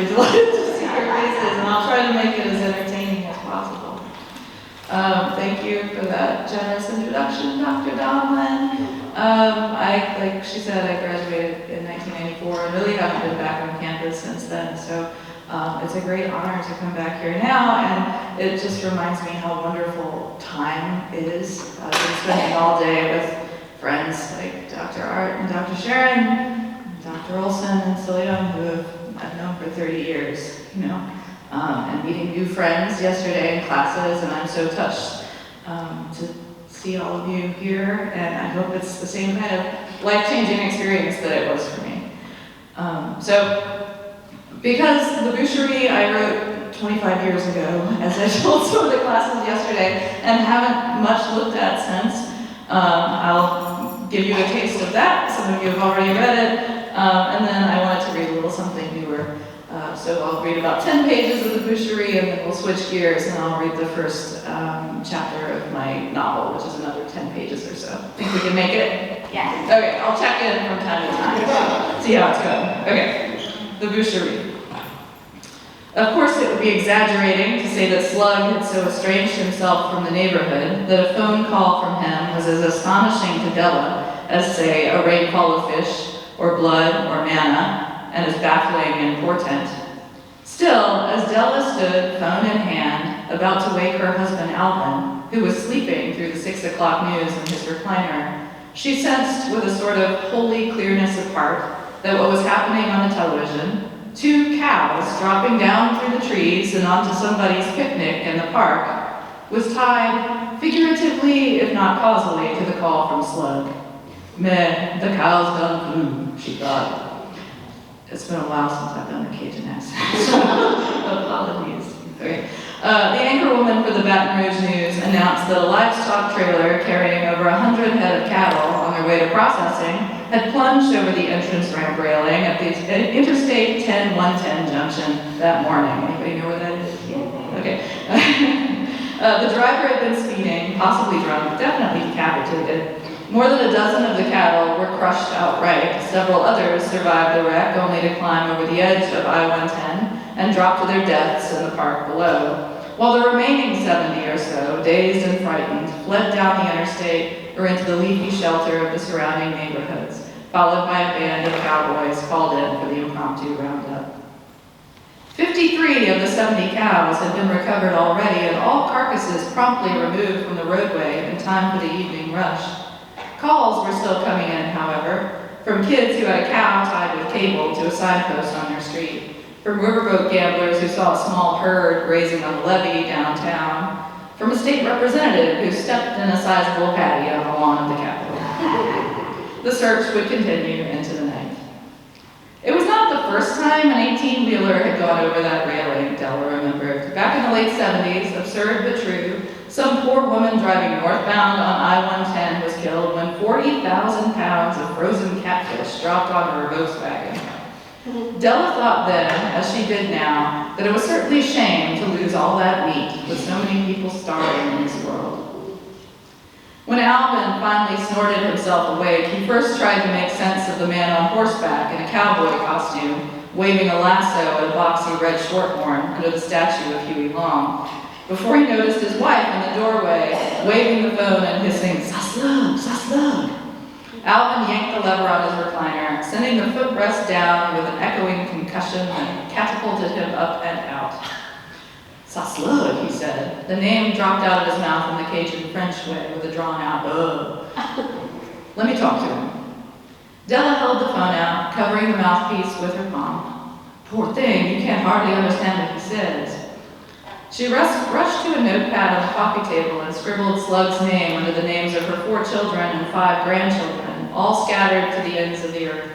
really delighted to see your faces, and I'll try to make it as entertaining as possible. Thank you for that generous introduction, Dr. Donlin. Like she said, I graduated in 1994 and really haven't been back on campus since then. So it's a great honor to come back here now, and it just reminds me how wonderful time is. I've been spending all day with friends like Dr. Art and Dr. Sharon, Dr. Olson and Soileau, who I've known for 30 years, and meeting new friends yesterday in classes, and I'm so touched to see all of you here, and I hope it's the same kind of life-changing experience that it was for me. Because the Boucherie I wrote 25 years ago, as I told some of the classes yesterday, and haven't much looked at since, I'll give you a taste of that. Some of you have already read it, and then I wanted to read a little something newer. So I'll read about 10 pages of the Boucherie, and then we'll switch gears, and I'll read the first chapter of my novel, which is another 10 pages or so. Think we can make it? Yeah. Okay, I'll check in from time to time, see how it's going. Okay, the Boucherie. Of course, it would be exaggerating to say that Slug had so estranged himself from the neighborhood that a phone call from him was as astonishing to Della as, say, a rainfall of fish, or blood, or manna, and as baffling in portent. Still, as Della stood, phone in hand, about to wake her husband Alvin, who was sleeping through the 6 o'clock news in his recliner, she sensed with a sort of holy clearness of heart that what was happening on the television, 2 cows dropping down through the trees and onto somebody's picnic in the park, was tied, figuratively if not causally, to the call from Slug. Meh, the cows done flew, she thought. It's been a while since I've done a Cajun accent. Apologies. Okay. The anchor woman for the Baton Rouge News announced that a livestock trailer carrying over 100 head of cattle on their way to processing had plunged over the entrance ramp railing at the Interstate 10-110 junction that morning. Anybody know where that is? Yeah. Okay. The driver had been speeding, possibly drunk, definitely decapitated. More than a dozen of the cattle were crushed outright. Several others survived the wreck, only to climb over the edge of I-110 and drop to their deaths in the park below, while the remaining 70 or so, dazed and frightened, fled down the interstate or into the leafy shelter of the surrounding neighborhoods, followed by a band of cowboys called in for the impromptu roundup. 53 of the 70 cows had been recovered already, and all carcasses promptly removed from the roadway in time for the evening rush. Calls were still coming in, however, from kids who had a cow tied with cable to a signpost on their street, from riverboat gamblers who saw a small herd grazing on the levee downtown, from a state representative who stepped in a sizable patio on the lawn of the Capitol. The search would continue into the night. It was not the first time an 18-wheeler had gone over that railing, Della remembered. Back in the late 70s, absurd but true, some poor woman driving northbound on I-110 was killed when 40,000 pounds of frozen catfish dropped on her Volkswagen. Della thought then, as she did now, that it was certainly a shame to lose all that meat with so many people starving in this world. When Alvin finally snorted himself awake, he first tried to make sense of the man on horseback in a cowboy costume, waving a lasso at a boxy red shorthorn under the statue of Huey Long, before he noticed his wife in the doorway, waving the phone and hissing, "Saslug, Saslug." Alvin yanked the lever on his recliner, sending the footrest down with an echoing concussion that catapulted him up and out. "Saslug," he said. The name dropped out of his mouth in the Cajun French way with a drawn-out "ugh." "Let me talk to him." Della held the phone out, covering the mouthpiece with her palm. "Poor thing, you can't hardly understand what he says." She rushed to a notepad on the coffee table and scribbled Slug's name under the names of her 4 children and 5 grandchildren, all scattered to the ends of the earth.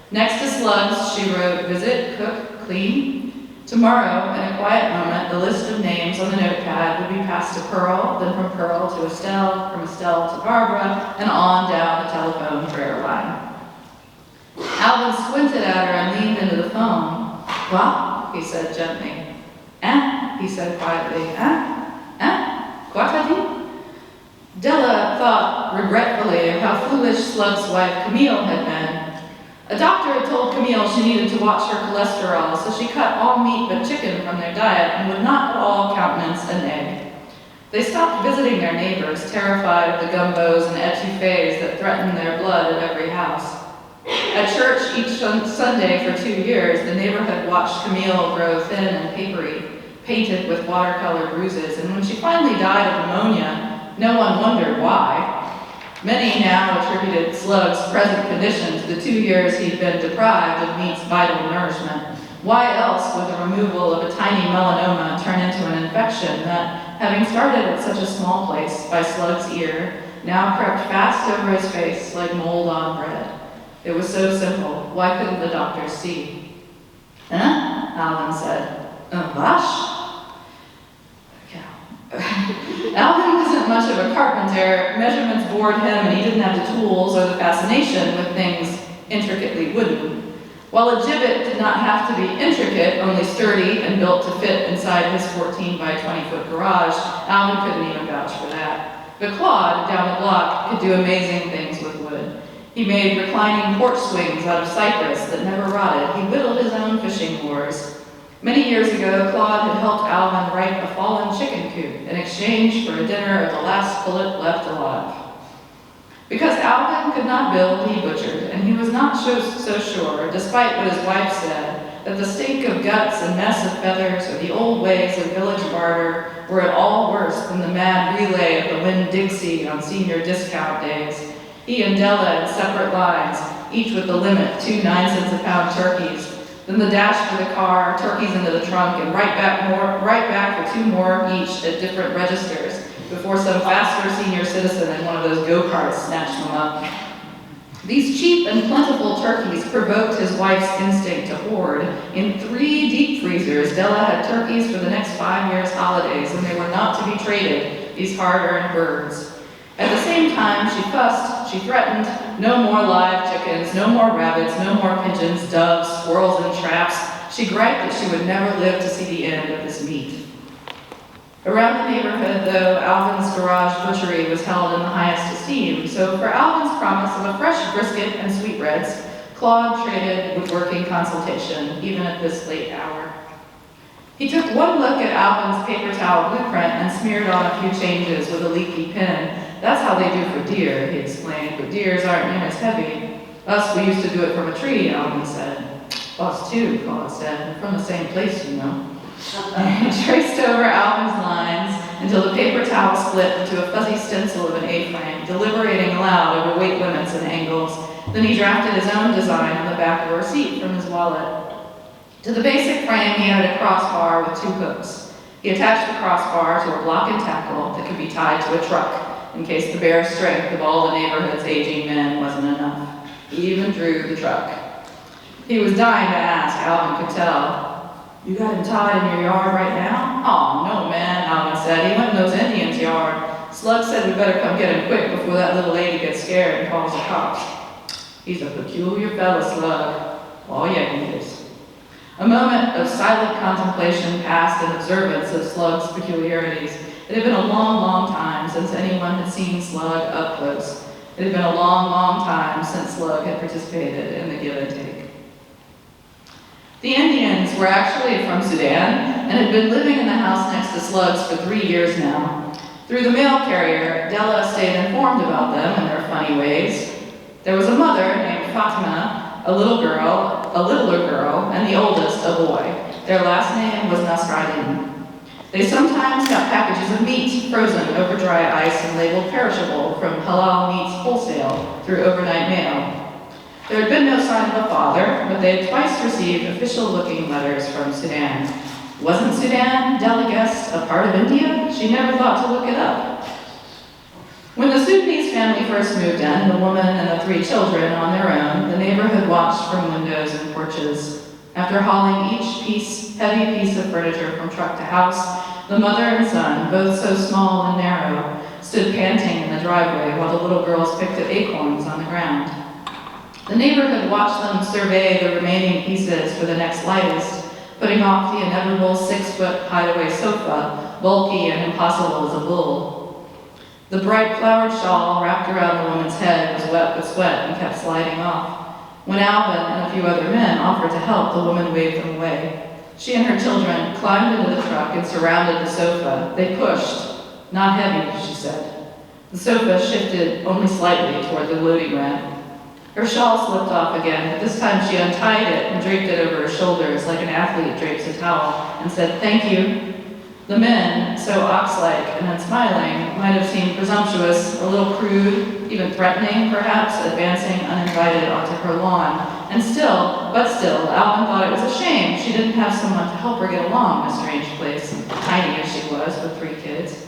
Next to Slug's, she wrote, "Visit, cook, clean." Tomorrow, in a quiet moment, the list of names on the notepad would be passed to Pearl, then from Pearl to Estelle, from Estelle to Barbara, and on down the telephone prayer line. Alvin squinted at her and leaned into the phone. "What?" he said gently. He said quietly. Quoi t'as dit? Della thought regretfully of how foolish Slug's wife Camille had been. A doctor had told Camille she needed to watch her cholesterol, so she cut all meat but chicken from their diet and would not at all countenance an egg. They stopped visiting their neighbors, terrified of the gumbos and etouffees that threatened their blood at every house. At church each Sunday for 2 years, the neighborhood watched Camille grow thin and papery, painted with watercolor bruises, and when she finally died of pneumonia, no one wondered why. Many now attributed Slug's present condition to the 2 years he'd been deprived of meat's vital nourishment. Why else would the removal of a tiny melanoma turn into an infection that, having started at such a small place by Slug's ear, now crept fast over his face like mold on bread? It was so simple. Why couldn't the doctors see? Huh? Alum said. Vache? Alvin wasn't much of a carpenter. Measurements bored him and he didn't have the tools or the fascination with things intricately wooden. While a gibbet did not have to be intricate, only sturdy and built to fit inside his 14 by 20 foot garage, Alvin couldn't even vouch for that. But Claude, down the block, could do amazing things with wood. He made reclining porch swings out of cypress that never rotted. He whittled his own fishing oars. Many years ago, Claude had helped Alvin right a fallen chicken coop in exchange for a dinner of the last pullet left alive. Because Alvin could not build, he butchered, and he was not so sure, despite what his wife said, that the stink of guts and mess of feathers or the old ways of village barter were at all worse than the mad relay of the Winn-Dixie on senior discount days. He and Della in separate lines, each with the limit, 2 9-cents a pound turkeys, then the dash for the car, turkeys into the trunk, and right back for 2 more each at different registers before some faster senior citizen in one of those go-karts snatched them up. These cheap and plentiful turkeys provoked his wife's instinct to hoard. In 3 deep freezers, Della had turkeys for the next 5 years' holidays, and they were not to be traded, these hard-earned birds. At the same time, she fussed, she threatened, no more live chickens, no more rabbits, no more pigeons, doves, squirrels, and traps. She griped that she would never live to see the end of this meat. Around the neighborhood, though, Alvin's garage butchery was held in the highest esteem, so for Alvin's promise of a fresh brisket and sweetbreads, Claude traded woodworking consultation, even at this late hour. He took one look at Alvin's paper towel blueprint and smeared on a few changes with a leaky pen. That's how they do for deer, he explained, but deers aren't near as heavy. Us, we used to do it from a tree, Alvin said. Us too, Claude said, from the same place, you know. He traced over Alvin's lines until the paper towel split into a fuzzy stencil of an A-frame, deliberating aloud over weight limits and angles. Then he drafted his own design on the back of a receipt from his wallet. To the basic frame, he added a crossbar with 2 hooks. He attached the crossbar to a block and tackle that could be tied to a truck, in case the bare strength of all the neighborhood's aging men wasn't enough. He even drew the truck. He was dying to ask, Alvin could tell. You got him tied in your yard right now? Oh, no, man, Alvin said. He went in those Indians' yard. Slug said we better come get him quick before that little lady gets scared and calls the cops. He's a peculiar fellow, Slug. Oh, yeah, he is. A moment of silent contemplation passed in observance of Slug's peculiarities. It had been a long, long time since anyone had seen Slug up close. It had been a long, long time since Slug had participated in the give and take. The Indians were actually from Sudan and had been living in the house next to Slug's for 3 years now. Through the mail carrier, Della stayed informed about them and their funny ways. There was a mother named Fatima, a littler girl, and the oldest, a boy. Their last name was Nasruddin. They sometimes got packages of meat frozen over dry ice and labeled perishable from Halal Meats Wholesale through overnight mail. There had been no sign of a father, but they had twice received official-looking letters from Sudan. Wasn't Sudan, Della guessed, a part of India? She never thought to look it up. When the Sudanese family first moved in, the woman and the 3 children on their own, the neighborhood watched from windows and porches. After hauling each heavy piece of furniture from truck to house, the mother and son, both so small and narrow, stood panting in the driveway while the little girls picked at acorns on the ground. The neighborhood watched them survey the remaining pieces for the next lightest, putting off the inevitable 6-foot hideaway sofa, bulky and impossible as a bull. The bright flowered shawl wrapped around the woman's head was wet with sweat and kept sliding off. When Alvin and a few other men offered to help, the woman waved them away. She and her children climbed into the truck and surrounded the sofa. They pushed. Not heavy, she said. The sofa shifted only slightly toward the loading ramp. Her shawl slipped off again, but this time she untied it and draped it over her shoulders like an athlete drapes a towel and said, "Thank you." The men, so ox-like and unsmiling, might have seemed presumptuous, a little crude, even threatening, perhaps, advancing uninvited onto her lawn. And still, Alvin thought it was a shame she didn't have someone to help her get along in a strange place, tiny as she was with 3 kids.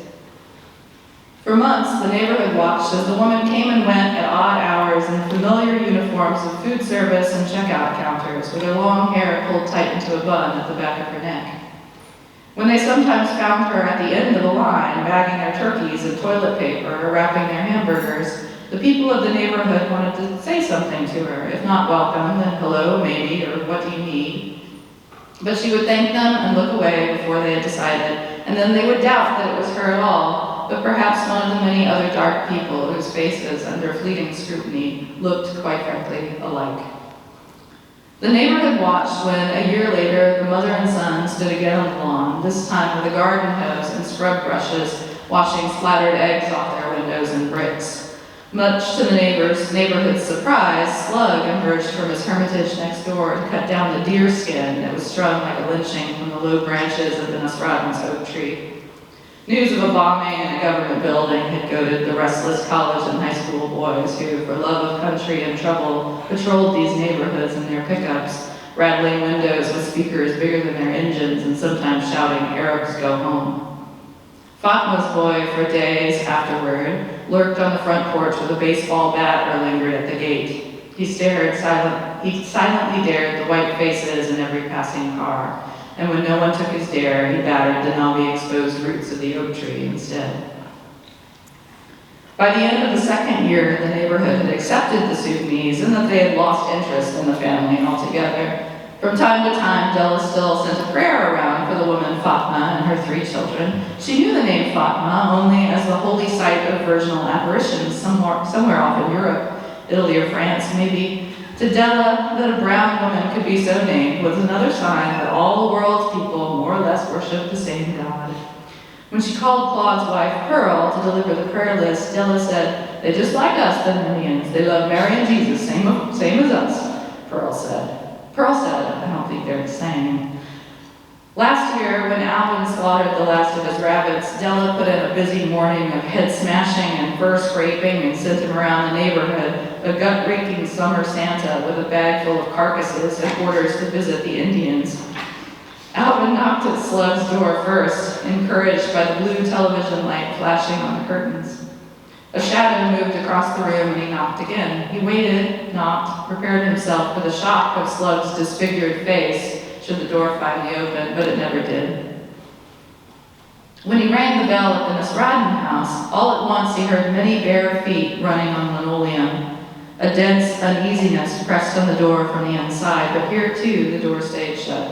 For months, the neighborhood watched as the woman came and went at odd hours in familiar uniforms of food service and checkout counters, with her long hair pulled tight into a bun at the back of her neck. When they sometimes found her at the end of the line, bagging their turkeys and toilet paper or wrapping their hamburgers, the people of the neighborhood wanted to say something to her. If not welcome, then hello, maybe, or what do you need? But she would thank them and look away before they had decided, and then they would doubt that it was her at all, but perhaps one of the many other dark people whose faces, under fleeting scrutiny, looked, quite frankly, alike. The neighborhood watched when, a year later, the mother and son stood again on the lawn, this time with a garden hose and scrub brushes, washing splattered eggs off their windows and bricks. Much to the neighborhood's surprise, Slug emerged from his hermitage next door and cut down the deer skin that was strung like a lynching from the low branches of the Nasradin's oak tree. News of a bombing in a government building had goaded the restless college and high school boys who, for love of country and trouble, patrolled these neighborhoods in their pickups, rattling windows with speakers bigger than their engines and sometimes shouting, "Arabs, go home." Fatma's boy, for days afterward, lurked on the front porch with a baseball bat or lingered at the gate. He silently dared the white faces in every passing car. And when no one took his dare, he battered the now-exposed roots of the oak tree instead. By the end of the second year, the neighborhood had accepted the Sudanese and that they had lost interest in the family altogether. From time to time, Della still sent a prayer around for the woman Fatma and her 3 children. She knew the name Fatma only as the holy site of virginal apparitions somewhere off in Europe, Italy or France maybe. To Della, that a brown woman could be so named was another sign that all the world's people more or less worshiped the same God. When she called Claude's wife, Pearl, to deliver the prayer list, Della said, "They just like us, the Indians. They love Mary and Jesus, same as us," Pearl said, "I don't think they're the same." Last year, when Alvin slaughtered the last of his rabbits, Della put in a busy morning of head smashing and fur scraping and sent him around the neighborhood, a gut-wrenching summer Santa with a bag full of carcasses and orders to visit the Indians. Alvin knocked at Slug's door first, encouraged by the blue television light flashing on the curtains. A shadow moved across the room and he knocked again. He waited, knocked, prepared himself for the shock of Slug's disfigured face, should the door finally open, but it never did. When he rang the bell at the Nasradin house, all at once he heard many bare feet running on linoleum. A dense uneasiness pressed on the door from the inside, but here too the door stayed shut.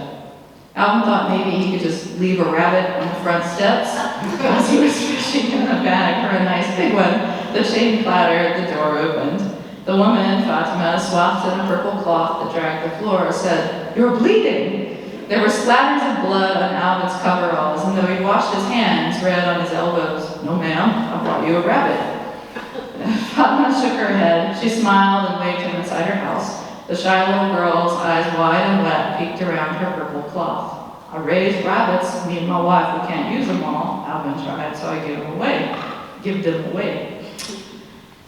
Alvin thought maybe he could just leave a rabbit on the front steps. As he was fishing in a bag for a nice big one, the chain clattered, the door opened. The woman, Fatima, swathed in a purple cloth that dragged the floor, said, "You're bleeding." There were splatters of blood on Alvin's coveralls, and though he'd washed his hands, red on his elbows. "No, ma'am, I brought you a rabbit." Fatima shook her head. She smiled and waved him inside her house. The shy little girl's eyes wide and wet peeked around her purple cloth. "I raised rabbits. Me and my wife, we can't use them all." Alvin tried, so I give them away.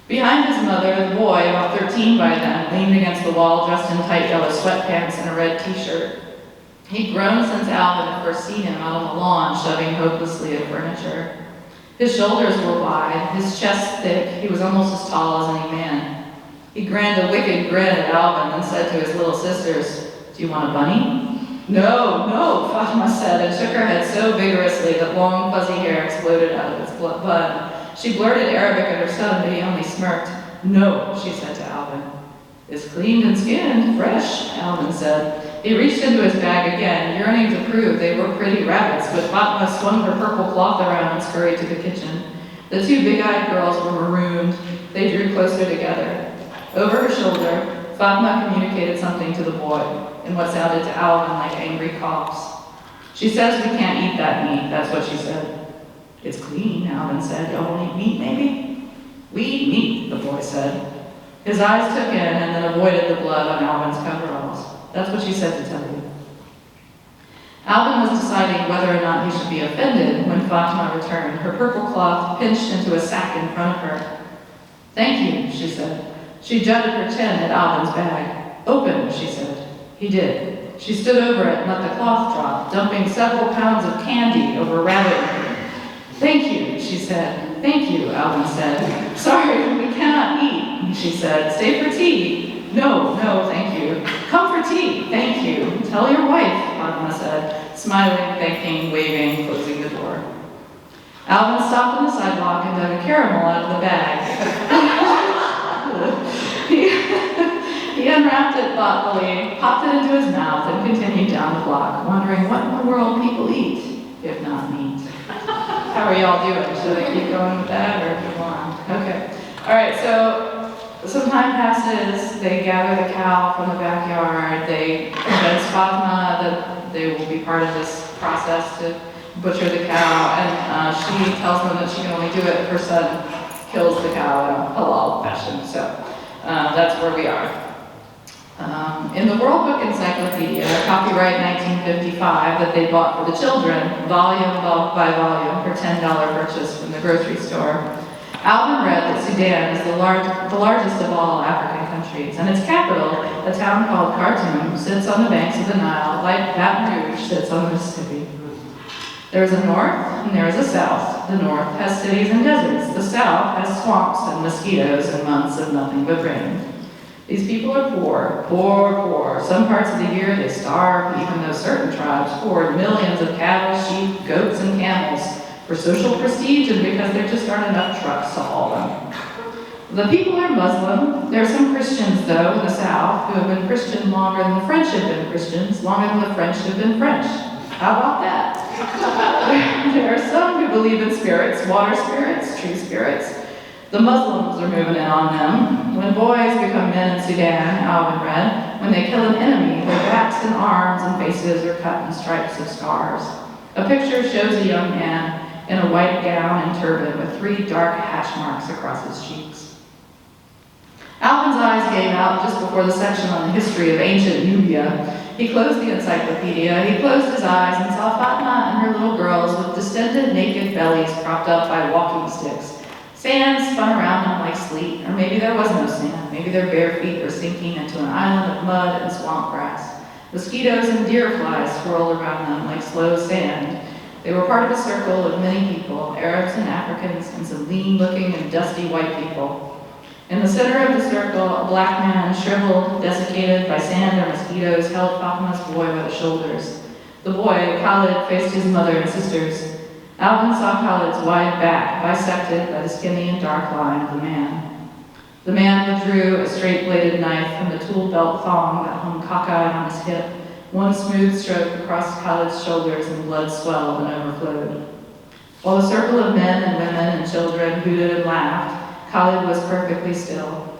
Behind his mother, the boy, about 13 by then, leaned against the wall dressed in tight yellow sweatpants and a red t-shirt. He'd grown since Alvin had first seen him out on the lawn, shoving hopelessly at furniture. His shoulders were wide, his chest thick, he was almost as tall as any man. He grinned a wicked grin at Alvin and said to his little sisters, "Do you want a bunny?" "No, no," Fatima said, and shook her head so vigorously that long fuzzy hair exploded out of its bun. She blurted Arabic at her son, but he only smirked. "No," she said to Alvin. "It's cleaned and skinned, fresh," Alvin said. He reached into his bag again, yearning to prove they were pretty rabbits, but Fatima swung her purple cloth around and scurried to the kitchen. The 2 big-eyed girls were marooned. They drew closer together. Over her shoulder, Fatma communicated something to the boy in what sounded to Alvin like angry coughs. She says we can't eat that meat, that's what she said. It's clean, Alvin said. Y'all won't eat meat, maybe? We eat meat, the boy said. His eyes took in and then avoided the blood on Alvin's coveralls. That's what she said to tell you. Alvin was deciding whether or not he should be offended when Fatima returned, her purple cloth pinched into a sack in front of her. Thank you, she said. She jutted her chin at Alvin's bag. Open, she said. He did. She stood over it and let the cloth drop, dumping several pounds of candy over rabbit. Thank you, she said. Thank you, Alvin said. Sorry, we cannot eat, she said. Stay for tea. No, thank you. Come for tea, thank you. Tell your wife, Fatima said, smiling, thanking, waving, closing the door. Alvin stopped on the sidewalk and dug a caramel out of the bag. He unwrapped it thoughtfully, popped it into his mouth, and continued down the block, wondering what in the world people eat, if not meat. How are y'all doing? Should I keep going with that or move on? Okay. All right, so some time passes. They gather the cow from the backyard. They convince Fatima that they will be part of this process to butcher the cow, and she tells them that she can only do it if her son kills the cow in a halal fashion. So that's where we are. In the World Book Encyclopedia, copyright 1955, that they bought for the children, volume by volume, for $10 purchase from the grocery store, Alvin read that Sudan is the largest of all African countries, and its capital, a town called Khartoum, sits on the banks of the Nile, like Baton Rouge sits on the Mississippi. There is a north and there is a south. The north has cities and deserts. The south has swamps and mosquitoes and months of nothing but rain. These people are poor. Some parts of the year they starve, even though certain tribes hoard millions of cattle, sheep, goats, and camels for social prestige and because there just aren't enough trucks to haul them. The people are Muslim. There are some Christians, though, in the south who have been Christian longer than the French have been Christians, longer than the French have been French. How about that? There are some who believe in spirits, water spirits, tree spirits. The Muslims are moving in on them. When boys become men in Sudan, Alvin read, when they kill an enemy, their backs and arms and faces are cut in stripes of scars. A picture shows a young man in a white gown and turban with 3 dark hatch marks across his cheeks. Alvin's eyes gave out just before the section on the history of ancient Nubia. He closed the encyclopedia, he closed his eyes and saw Fatima and her little girls with distended naked bellies propped up by walking sticks. Sand spun around them like sleet, or maybe there was no sand. Maybe their bare feet were sinking into an island of mud and swamp grass. Mosquitoes and deer flies swirled around them like slow sand. They were part of a circle of many people, Arabs and Africans, and some lean-looking and dusty white people. In the center of the circle, a black man, shriveled, desiccated by sand or mosquitoes, held Fatima's boy by the shoulders. The boy, Khalid, faced his mother and sisters. Alvin saw Khalid's wide back, bisected by the skinny and dark line of the man. The man withdrew a straight-bladed knife from the tool belt thong that hung cockeyed on his hip. One smooth stroke across Khalid's shoulders and blood swelled and overflowed. While the circle of men and women and children hooted and laughed, Khalid was perfectly still.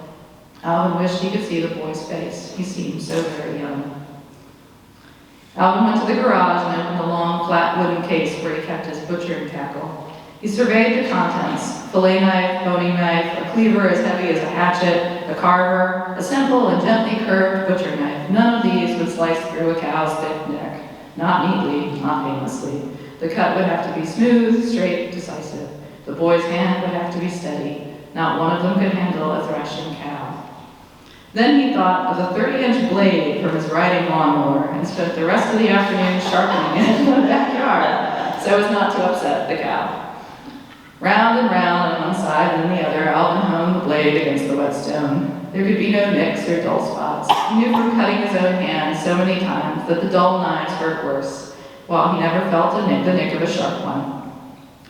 Alvin wished he could see the boy's face. He seemed so very young. Alvin went to the garage and opened the long, flat wooden case where he kept his butchering tackle. He surveyed the contents: fillet knife, boning knife, a cleaver as heavy as a hatchet, a carver, a simple and gently curved butcher knife. None of these would slice through a cow's thick neck. Not neatly, not painlessly. The cut would have to be smooth, straight, decisive. The boy's hand would have to be steady. Not one of them could handle a thrashing cow. Then he thought of the 30-inch blade from his riding lawnmower and spent the rest of the afternoon sharpening it in the backyard so as not to upset the cow. Round and round on one side and the other, Alvin honed the blade against the whetstone. There could be no nicks or dull spots. He knew from cutting his own hand so many times that the dull knives hurt worse, while he never felt the nick of a sharp one.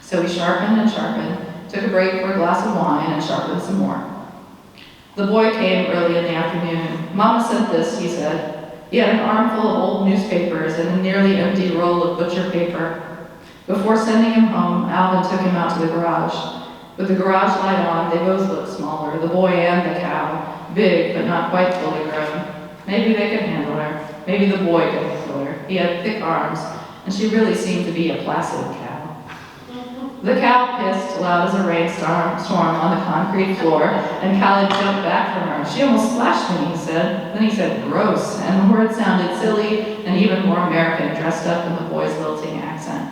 So he sharpened and sharpened, took a break for a glass of wine, and sharpened some more. The boy came early in the afternoon. Mama sent this, he said. He had an armful of old newspapers and a nearly empty roll of butcher paper. Before sending him home, Alvin took him out to the garage. With the garage light on, they both looked smaller, the boy and the cow. big but not quite fully grown. Maybe they could handle her. Maybe the boy could handle her. He had thick arms, and she really seemed to be a placid cow. The cow pissed loud as a rainstorm on the concrete floor, and Khaled jumped back from her. She almost splashed me, he said. Then he said, gross, and the word sounded silly and even more American, dressed up in the boy's lilting accent.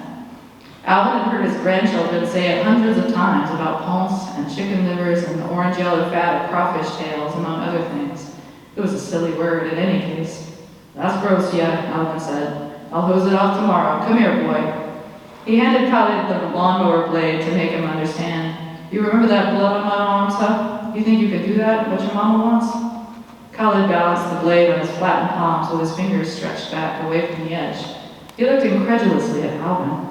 Alvin had heard his grandchildren say it hundreds of times about ponce and chicken livers and the orange-yellow fat of crawfish tails, among other things. It was a silly word in any case. That's gross, yeah, Alvin said. I'll hose it off tomorrow. Come here, boy. He handed Khaled the lawnmower blade to make him understand. You remember that blood on my arms, huh? You think you could do that, what your mama wants? Khaled balanced the blade on his flattened palms with his fingers stretched back away from the edge. He looked incredulously at Alvin.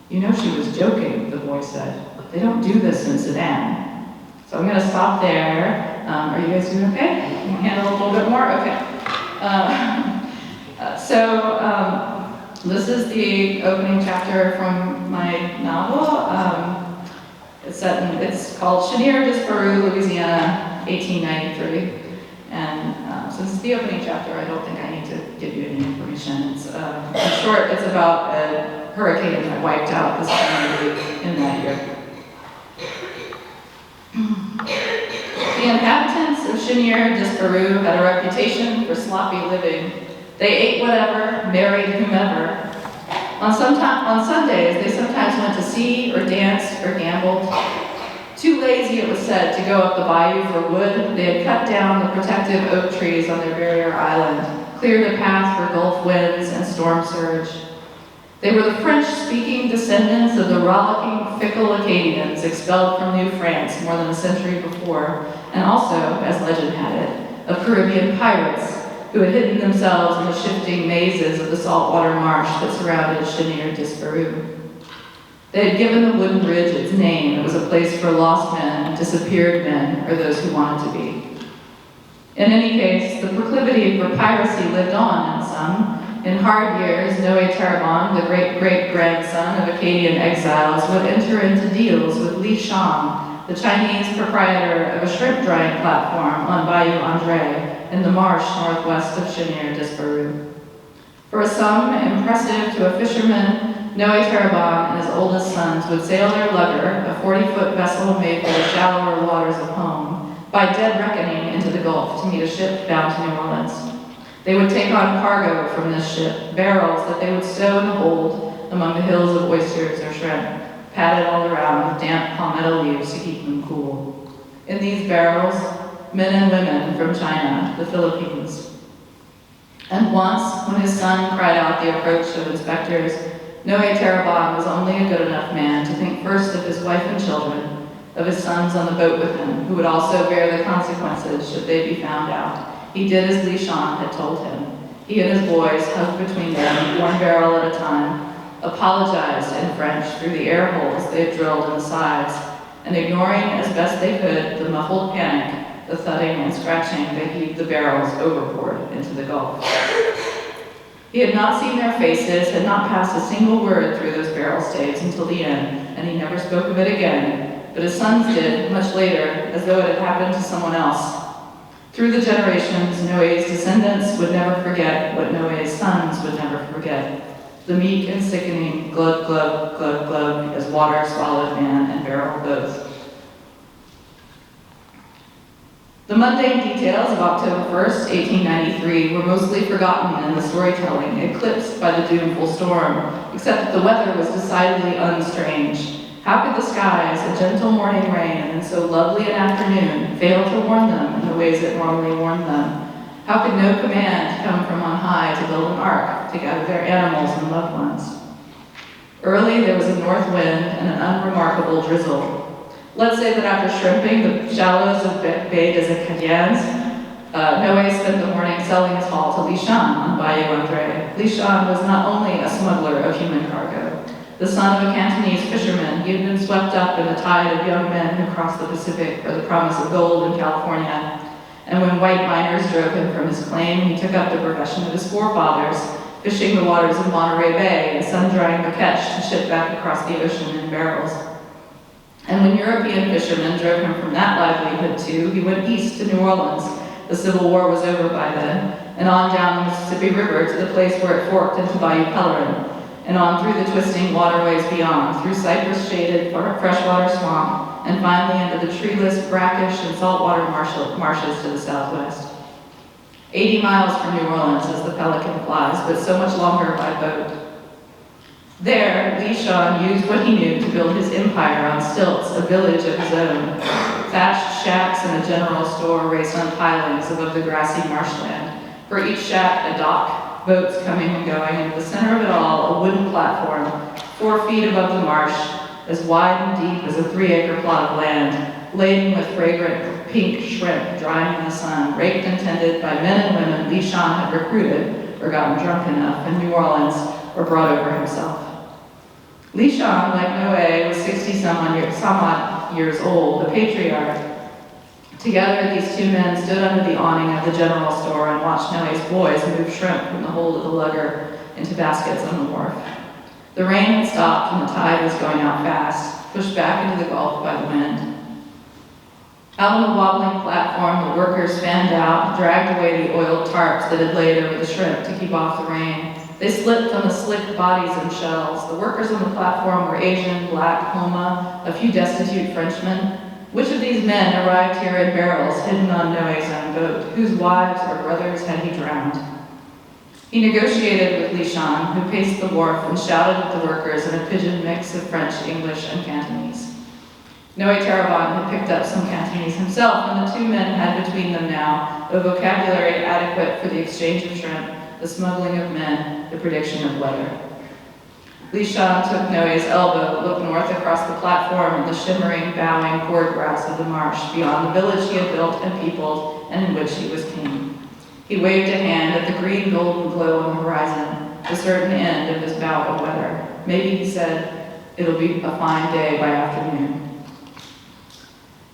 You know she was joking, the boy said. They don't do this in Sudan. So I'm going to stop there. Are you guys doing okay? Can you handle a little bit more? Okay. This is the opening chapter from my novel. It's called Chenier Disparu, Louisiana, 1893. And since it's the opening chapter, I don't think I need to give you any information. It's in short, it's about a hurricane that wiped out this community in that year. The inhabitants of Chenier Disparu had a reputation for sloppy living. They ate whatever, married whomever. On Sundays, they sometimes went to see or danced or gambled. Too lazy, it was said, to go up the bayou for wood, they had cut down the protective oak trees on their barrier island, cleared a path for gulf winds and storm surge. They were the French-speaking descendants of the rollicking, fickle Acadians expelled from New France more than a century before, and also, as legend had it, of Caribbean pirates who had hidden themselves in the shifting mazes of the saltwater marsh that surrounded Chenier Disparu. They had given the wooden ridge its name. It was a place for lost men, disappeared men, or those who wanted to be. In any case, the proclivity for piracy lived on in some. In hard years, Noe Terrebonne, the great-great-grandson of Acadian exiles, would enter into deals with Li Shang, the Chinese proprietor of a shrimp-drying platform on Bayou Andre, in the marsh northwest of Chenier Disparu. For a sum impressive to a fisherman, Noe Terrebonne and his oldest sons would sail their lugger, a 40-foot vessel made for the shallower waters of home, by dead reckoning into the Gulf to meet a ship bound to New Orleans. They would take on cargo from this ship, barrels that they would stow in the hold among the hills of oysters or shrimp, padded all around with damp palmetto leaves to keep them cool. In these barrels, men and women from China, the Philippines. And once, when his son cried out the approach of inspectors, Noe Terrebonne was only a good enough man to think first of his wife and children, of his sons on the boat with him, who would also bear the consequences should they be found out. He did as Li Shang had told him. He and his boys, hugged between them, one barrel at a time, apologized in French through the air holes they had drilled in the sides, and ignoring as best they could the muffled panic, the thudding and scratching, they heaved the barrels overboard into the Gulf. He had not seen their faces, had not passed a single word through those barrel staves until the end, and he never spoke of it again, but his sons did, much later, as though it had happened to someone else. Through the generations, Noe's descendants would never forget what Noe's sons would never forget. The meek and sickening glug, glug, glug, glug, as water swallowed man and barrel both. The mundane details of October 1st, 1893 were mostly forgotten in the storytelling, eclipsed by the doomful storm, except that the weather was decidedly unstrange. How could the skies, a gentle morning rain, and so lovely an afternoon, fail to warn them in the ways it normally warned them? How could no command come from on high to build an ark, to gather their animals and loved ones? Early there was a north wind and an unremarkable drizzle. Let's say that after shrimping the shallows of Baie des Acadiens, Noe spent the morning selling his haul to Li Shang on Bayou Andre. Li Shang was not only a smuggler of human cargo. The son of a Cantonese fisherman, he had been swept up in the tide of young men who crossed the Pacific for the promise of gold in California. And when white miners drove him from his claim, he took up the profession of his forefathers, fishing the waters of Monterey Bay and sun-drying the catch to ship back across the ocean in barrels. And when European fishermen drove him from that livelihood too, he went east to New Orleans, The Civil War was over by then, and on down the Mississippi River to the place where it forked into Bayou Pelerin, and on through the twisting waterways beyond, through cypress-shaded freshwater swamp, and finally into the treeless, brackish, and saltwater marshes to the southwest. 80 miles from New Orleans as the Pelican flies, but so much longer by boat. There, Lishan used what he knew to build his empire on stilts, a village of his own. Thatched shacks and a general store raced on pilings above the grassy marshland. For each shack, a dock, boats coming and going, and at the center of it all, a wooden platform, 4 feet above the marsh, as wide and deep as a 3-acre plot of land, laden with fragrant pink shrimp drying in the sun, raked and tended by men and women Lishan had recruited or gotten drunk enough in New Orleans or brought over himself. Lishan, like Noé, was 60-some-odd years old, a patriarch. Together, these 2 men stood under the awning of the general store and watched Noé's boys move shrimp from the hold of the lugger into baskets on the wharf. The rain had stopped and the tide was going out fast, pushed back into the Gulf by the wind. Out on the wobbling platform, the workers fanned out and dragged away the oiled tarps that had laid over the shrimp to keep off the rain. They slipped on the slick bodies and shells. The workers on the platform were Asian, black, Homa, a few destitute Frenchmen. Which of these men arrived here in barrels hidden on Noé's own boat? Whose wives or brothers had he drowned? He negotiated with Lishan, who paced the wharf and shouted at the workers in a pidgin mix of French, English, and Cantonese. Noé Tarabon had picked up some Cantonese himself, and the 2 men had between them now a vocabulary adequate for the exchange of shrimp, the smuggling of men, the prediction of weather. Lishan took Noé's elbow, looked north across the platform and the shimmering, bowing cord grass of the marsh beyond the village he had built and peopled and in which he was king. He waved a hand at the green golden glow on the horizon, the certain end of his bout of weather. Maybe, he said, it'll be a fine day by afternoon.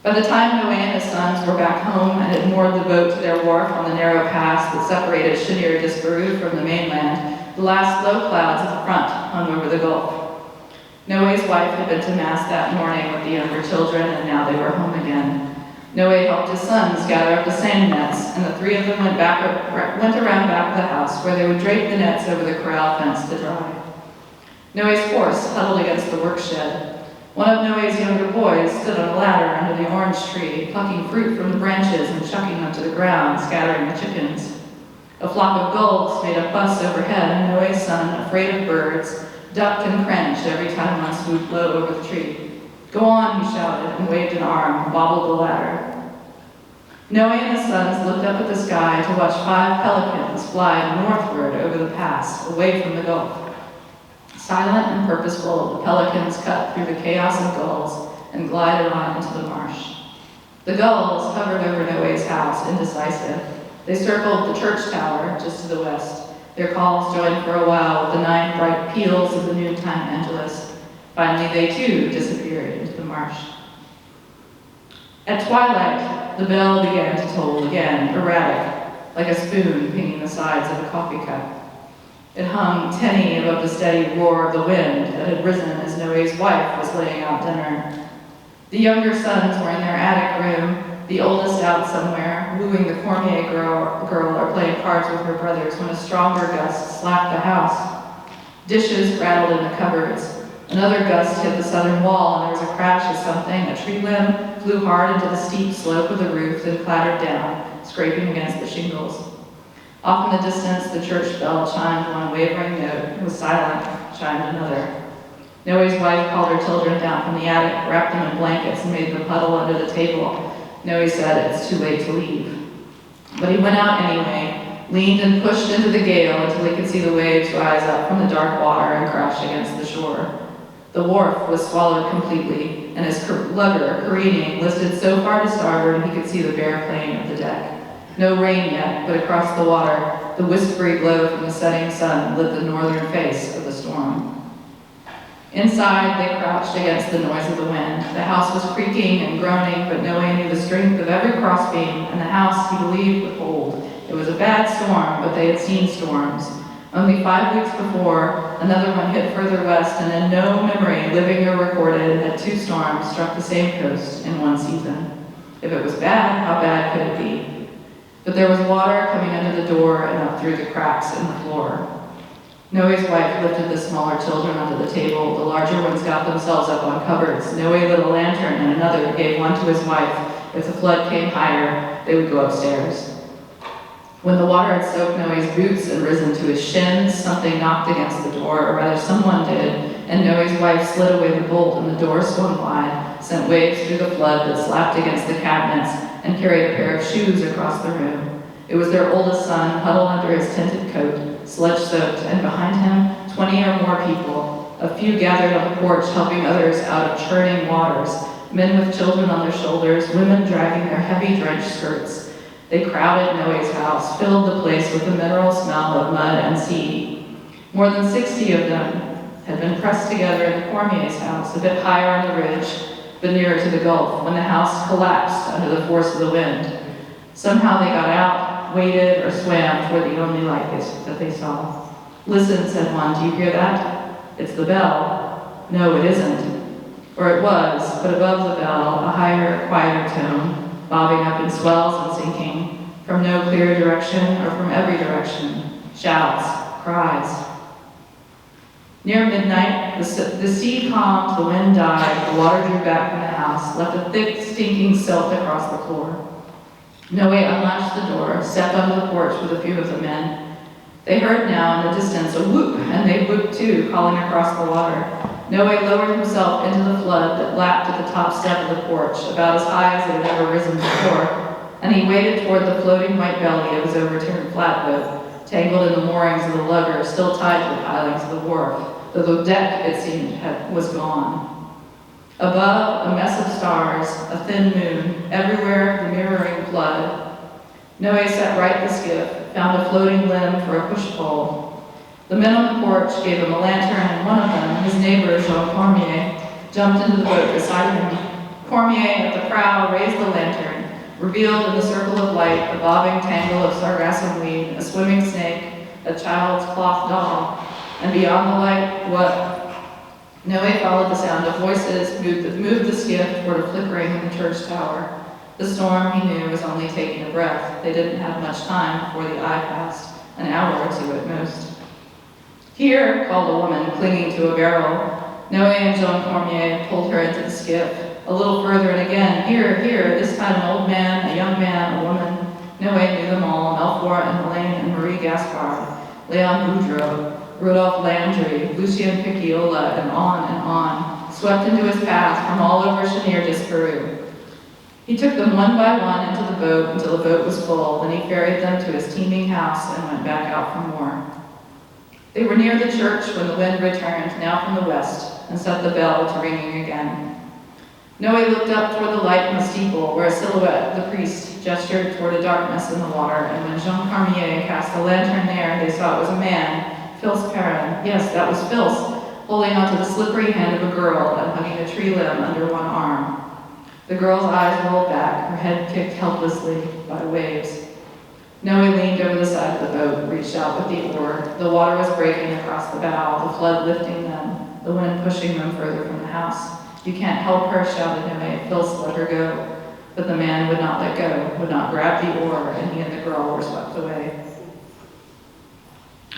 By the time Noé and his sons were back home and had moored the boat to their wharf on the narrow pass that separated Chenir Disparu from the mainland, the last low clouds at the front hung over the Gulf. Noé's wife had been to Mass that morning with the younger children, and now they were home again. Noé helped his sons gather up the sand nets, and the 3 of them went around back of the house, where they would drape the nets over the corral fence to dry. Noé's horse huddled against the work shed. One of Noé's younger boys stood on a ladder under the orange tree, plucking fruit from the branches and chucking them to the ground, scattering the chickens. A flock of gulls made a fuss overhead, and Noé's son, afraid of birds, ducked and cringed every time one swooped low over the tree. Go on, he shouted, and waved an arm, wobbled the ladder. Noé and his sons looked up at the sky to watch 5 pelicans fly northward over the pass, away from the Gulf. Silent and purposeful, the pelicans cut through the chaos of gulls and glided on into the marsh. The gulls hovered over Noé's house, indecisive. They circled the church tower just to the west. Their calls joined for a while with the 9 bright peals of the noontime angelus. Finally, they too disappeared into the marsh. At twilight, the bell began to toll again, erratic, like a spoon pinging the sides of a coffee cup. It hung tinny above the steady roar of the wind that had risen as Noé's wife was laying out dinner. The younger sons were in their attic room, the oldest out somewhere, wooing the Cormier girl or playing cards with her brothers when a stronger gust slapped the house. Dishes rattled in the cupboards. Another gust hit the southern wall, and there was a crash of something. A tree limb flew hard into the steep slope of the roof, then clattered down, scraping against the shingles. Off in the distance, the church bell chimed one wavering note. It was silent, chimed another. Noé's wife called her children down from the attic, wrapped them in blankets, and made them huddle under the table. Noé said it's too late to leave. But he went out anyway, leaned and pushed into the gale until he could see the waves rise up from the dark water and crash against the shore. The wharf was swallowed completely, and his lugger, careening, listed so far to starboard he could see the bare plane of the deck. No rain yet, but across the water, the whispery glow from the setting sun lit the northern face of the storm. Inside, they crouched against the noise of the wind. The house was creaking and groaning, but Noé knew the strength of every crossbeam, and the house, he believed, would hold. It was a bad storm, but they had seen storms. Only 5 weeks before, another one hit further west, and in no memory, living or recorded, had 2 storms struck the same coast in one season. If it was bad, how bad could it be? But there was water coming under the door and up through the cracks in the floor. Noe's wife lifted the smaller children onto the table. The larger ones got themselves up on cupboards. Noe lit a lantern and another, gave one to his wife. If the flood came higher, they would go upstairs. When the water had soaked Noe's boots and risen to his shins, something knocked against the door, or rather someone did, and Noe's wife slid away the bolt and the door swung wide, sent waves through the flood that slapped against the cabinets and carried a pair of shoes across the room. It was their oldest son, huddled under his tinted coat, sludge-soaked, and behind him, 20 or more people, a few gathered on the porch helping others out of churning waters, men with children on their shoulders, women dragging their heavy drenched skirts. They crowded Noe's house, filled the place with the mineral smell of mud and sea. More than 60 of them had been pressed together in the Cormier's house, a bit higher on the ridge, but nearer to the Gulf, when the house collapsed under the force of the wind. Somehow they got out, waded, or swam toward the only light that they saw. "Listen," said one, "do you hear that? It's the bell." "No, it isn't." Or it was, but above the bell, a higher, quieter tone, bobbing up in swells and sinking, from no clear direction or from every direction, shouts, cries. Near midnight, the sea calmed, the wind died, the water drew back from the house, left a thick, stinking silt across the floor. Noe unlatched the door, stepped onto the porch with a few of the men. They heard now in the distance a whoop, and they whooped too, calling across the water. Noe lowered himself into the flood that lapped at the top step of the porch, about as high as it had ever risen before, and he waded toward the floating white belly of his overturned flatboat, tangled in the moorings of the lugger, still tied to the pilings of the wharf, though the deck, it seemed, was gone. Above, a mess of stars, a thin moon, everywhere the mirroring flood. Noe set right the skiff, found a floating limb for a push-pole. The men on the porch gave him a lantern, and one of them, his neighbor, Jean Cormier, jumped into the boat beside him. Cormier, at the prow, raised the lantern, revealed in the circle of light a bobbing tangle of sargassum weed, a swimming snake, a child's cloth doll, and beyond the light, what? Noe followed the sound of voices, moved the skiff toward a flickering in the church tower. The storm, he knew, was only taking a breath. They didn't have much time before the eye passed, an hour or two at most. "Here," called a woman, clinging to a barrel. Noe and Jean Cormier pulled her into the skiff. A little further and again, "Here, here," this time an old man, a young man, a woman. Noe knew them all, Melchior and Helene and Marie Gaspard, Leon Boudreau, Rudolph Landry, Lucien Picciola, and on, swept into his path from all over Chenier Disparu. He took them one by one into the boat until the boat was full, then he ferried them to his teeming house and went back out for more. They were near the church when the wind returned, now from the west, and set the bell to ringing again. Noe looked up toward the light in the steeple, where a silhouette, the priest, gestured toward a darkness in the water, and when Jean Cormier cast the lantern there, they saw it was a man, Phil's Perrin. Yes, that was Phil's, holding onto the slippery hand of a girl and hugging a tree limb under one arm. The girl's eyes rolled back, her head kicked helplessly by waves. Noe leaned over the side of the boat, reached out with the oar. The water was breaking across the bow, the flood lifting them, the wind pushing them further from the house. "You can't help her," shouted Noe. Phil let her go. But the man would not let go, would not grab the oar, and he and the girl were swept away.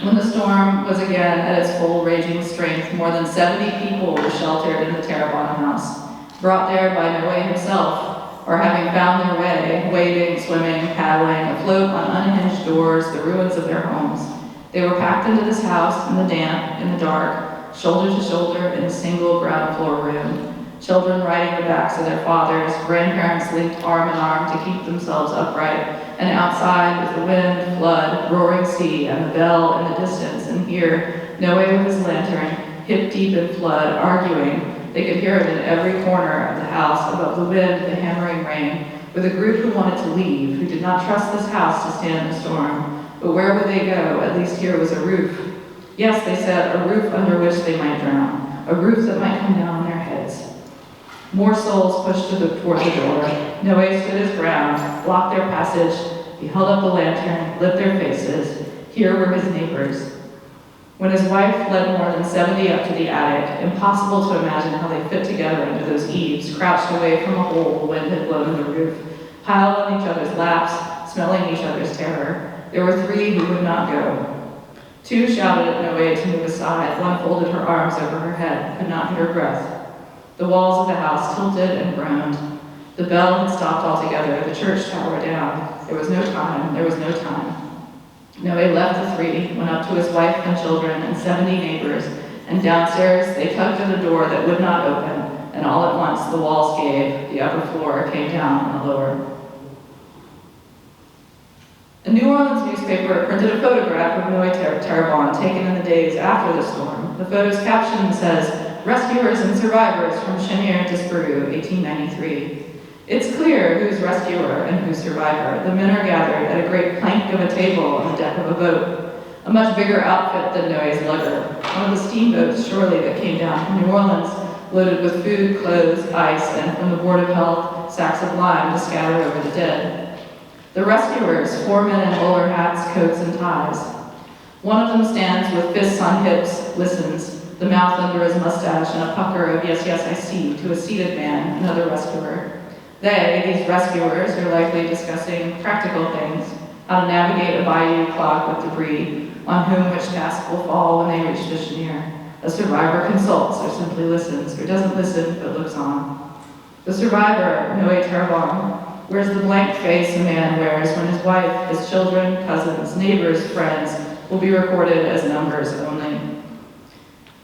When the storm was again at its full raging strength, more than 70 people were sheltered in the Terrebonne house, brought there by Noe himself, or having found their way, wading, swimming, paddling, afloat on unhinged doors, the ruins of their homes. They were packed into this house in the damp, in the dark, shoulder to shoulder in a single ground floor room. Children riding the backs of their fathers, grandparents linked arm in arm to keep themselves upright, and outside with the wind, flood, roaring sea, and the bell in the distance, and here, Noe with his lantern, hip deep in flood, arguing. They could hear it in every corner of the house, above the wind, the hammering rain, with a group who wanted to leave, who did not trust this house to stand the storm. But where would they go? At least here was a roof. Yes, they said, a roof under which they might drown, a roof that might come down on their heads. More souls pushed toward the door. Noe stood his ground, blocked their passage. He held up the lantern, lit their faces. Here were his neighbors. When his wife led more than 70 up to the attic, impossible to imagine how they fit together under those eaves, crouched away from a hole the wind had blown in the roof, piled on each other's laps, smelling each other's terror. There were 3 who would not go. 2 shouted at Noe to move aside. 1 folded her arms over her head, could not get her breath. The walls of the house tilted and groaned. The bell had stopped altogether, the church tower down. There was no time, there was no time. Noe left the 3, went up to his wife and children and 70 neighbors, and downstairs they tugged at a door that would not open, and all at once the walls gave, the upper floor came down on the lower. A New Orleans newspaper printed a photograph of Noe Terrebonne taken in the days after the storm. The photo's caption says, "Rescuers and survivors from Cheniere Disparu, 1893. It's clear who's rescuer and who's survivor. The men are gathered at a great plank of a table on the deck of a boat, a much bigger outfit than Noe's lugger, one of the steamboats surely that came down from New Orleans, loaded with food, clothes, ice, and from the Board of Health, sacks of lime to scatter over the dead. The rescuers, 4 men in bowler hats, coats, and ties. One of them stands with fists on hips, listens, the mouth under his mustache and a pucker of yes, yes, I see, to a seated man, another rescuer. They, these rescuers, are likely discussing practical things, how to navigate a bayou clogged with debris, on whom which task will fall when they reach the Cheniere. A survivor consults or simply listens, or doesn't listen but looks on. The survivor, Noe Terrebonne, wears the blank face a man wears when his wife, his children, cousins, neighbors, friends will be recorded as numbers only.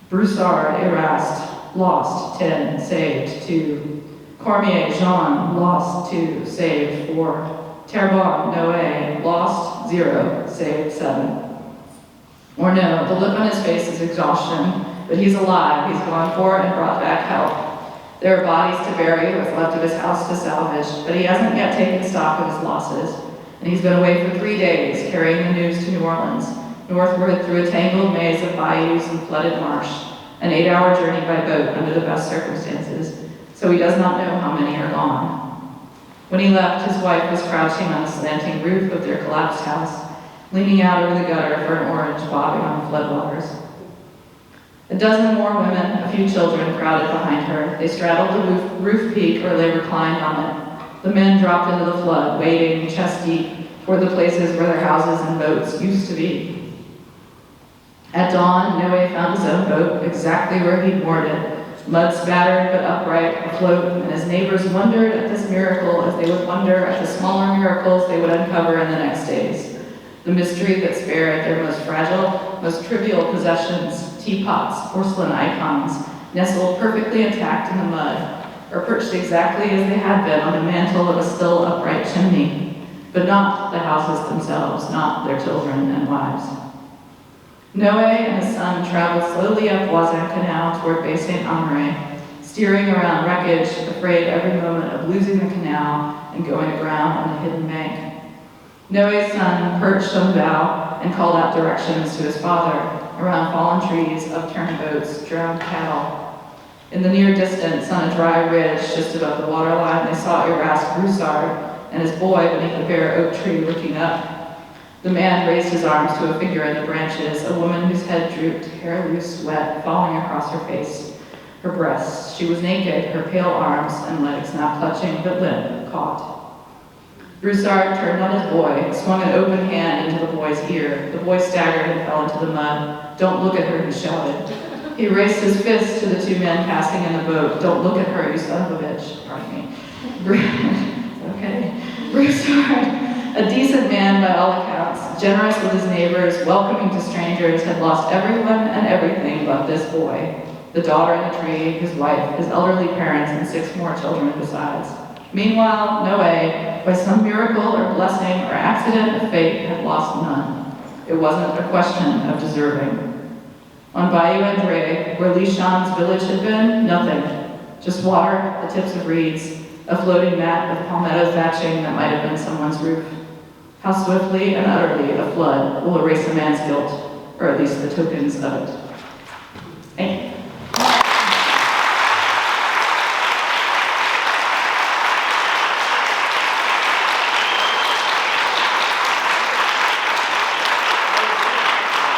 Broussard, Erast, lost, 10, saved, 2. Cormier, Jean, lost, 2, saved, 4. Terrebonne, Noe, lost, 0, saved, 7. Or no, the look on his face is exhaustion, but he's alive, he's gone for and brought back help. There are bodies to bury, what's left of his house to salvage, but he hasn't yet taken stock of his losses, and he's been away for 3 days, carrying the news to New Orleans, northward through a tangled maze of bayous and flooded marsh, an 8-hour journey by boat under the best circumstances, so he does not know how many are gone. When he left, his wife was crouching on the slanting roof of their collapsed house, leaning out over the gutter for an orange bobbing on the floodwaters. A dozen more women, a few children crowded behind her. They straddled the roof peak or they reclined on it. The men dropped into the flood, wading chest deep toward the places where their houses and boats used to be. At dawn, Noe found his own boat exactly where he'd moored it, mud spattered but upright, afloat, and his neighbors wondered at this miracle as they would wonder at the smaller miracles they would uncover in the next days. The mystery that spared their most fragile, most trivial possessions, teapots, porcelain icons, nestled perfectly intact in the mud, or perched exactly as they had been on the mantle of a still upright chimney, but not the houses themselves, not their children and wives. Noe and his son traveled slowly up Voisin Canal toward Bay Saint-Honoré, steering around wreckage, afraid every moment of losing the canal and going aground on the hidden bank. Noe's son perched on the bow and called out directions to his father around fallen trees, upturned boats, drowned cattle. In the near distance, on a dry ridge just above the waterline, they saw Erast Broussard and his boy beneath a bare oak tree looking up. The man raised his arms to a figure in the branches, a woman whose head drooped, hair loose, wet, falling across her face, her breasts. She was naked, her pale arms and legs not clutching, but limp, caught. Broussard turned on his boy, swung an open hand into the boy's ear. The boy staggered and fell into the mud. "Don't look at her," he shouted. He raised his fist to the 2 men passing in the boat. "Don't look at her, you son of a bitch." Pardon me. Okay. Broussard, a decent man by all accounts, generous with his neighbors, welcoming to strangers, had lost everyone and everything but this boy, the daughter in the tree, his wife, his elderly parents, and 6 more children besides. Meanwhile, Noe, by some miracle or blessing or accident of fate, had lost none. It wasn't a question of deserving. On Bayou Andre, where Lishan's village had been, nothing. Just water, the tips of reeds, a floating mat of palmetto thatching that might have been someone's roof. How swiftly and utterly a flood will erase a man's guilt, or at least the tokens of it. Thank you.